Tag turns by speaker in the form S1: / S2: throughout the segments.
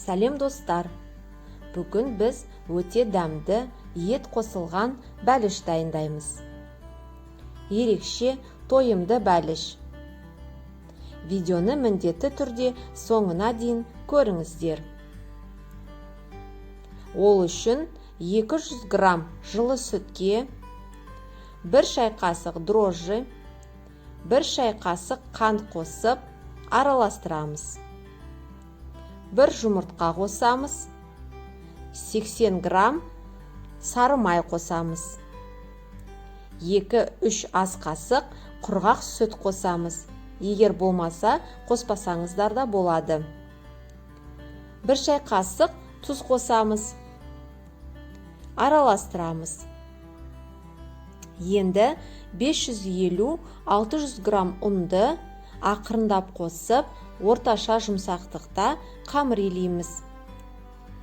S1: Сәлем достар! Бүгін біз өте дәмді ет қосылған бәліш дайындаймыз. Ерекше тойымды бәліш. Видеоны міндетті түрде соңына дейін көріңіздер. Ол үшін 200 грамм жылы сүтке, 1 шай қасық дрожжи, 1 шай қасық қант қосып араластырамыз. 1 жұмыртқа қосамыз, 80 грамм сары май қосамыз. 2-3 ас қасық құрғақ сүт қосамыз. Егер болмаса, қоспасаңыздар да болады. 1 шай қасық тұз қосамыз. Араластырамыз. Енді 550-600 грамм ұнды ақырындап қосып, орташа жұмсақтықта қамыр илейміз.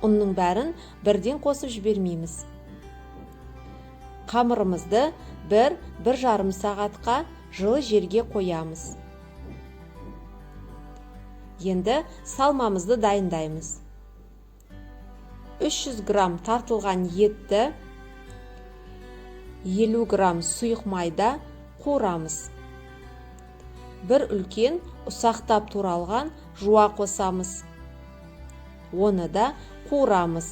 S1: Ұнның бәрін бірден қосып жібермейміз. Қамырымызды 1-1,5 сағатқа жылы жерге қоямыз. Енді салмамызды дайындаймыз. 300 грамм тартылған етті 50 грамм сұйық майда қуырамыз. 1 үлкен ұсақтап туралған жуа қосамыз. Оны да қуырамыз.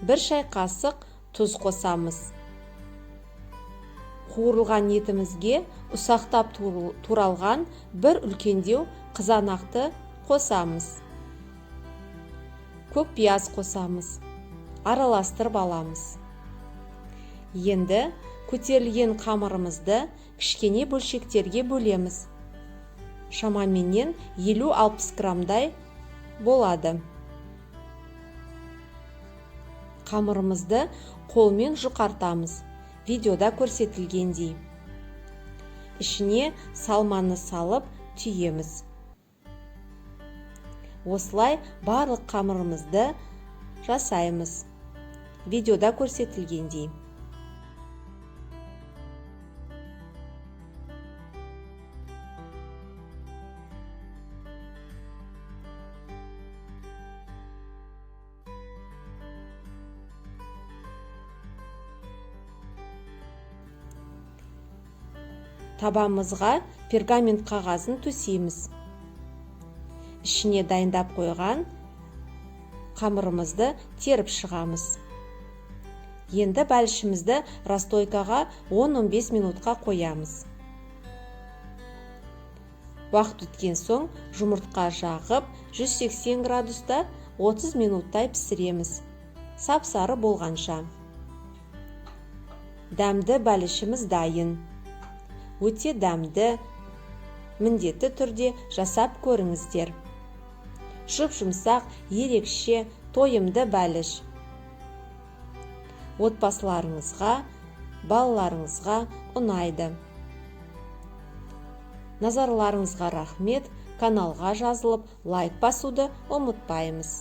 S1: 1 шай қасық тұз қосамыз. Қуырылған етімізге ұсақтап туралған 1 үлкендеу қызанақты қосамыз. Көк пияз қосамыз. Араластырып аламыз. Енді көтерілген қамырымызды кішкене бөлшектерге бөлеміз. Шамаменен 50-60 граммдай болады. Қамырымызды қолмен жұқартамыз. Видеода көрсетілгендей. Ішіне салманы салып түйеміз. Осылай барлық қамырымызды жасаймыз. Видеода көрсетілгендей. Табамызға пергамент қағазын төсейміз. Ішіне дайындап қойған қамырымызды теріп шығамыз. Енді бәлішімізді расстойкаға 10-15 минутқа қоямыз. Уақыт өткен соң жұмыртқа жағып 180 градуста 30 минуттай пісіреміз. Сап-сары болғанша. Дәмді бәлішіміз дайын. Өте дәмді, міндетті түрде жасап көріңіздер. Жұп-жұмсақ, ерекше, тойымды бәліш. Отбасыларыңызға, балаларыңызға ұнайды. Назарларыңызға рахмет, каналға жазылып, лайк басуды ұмытпаймыз.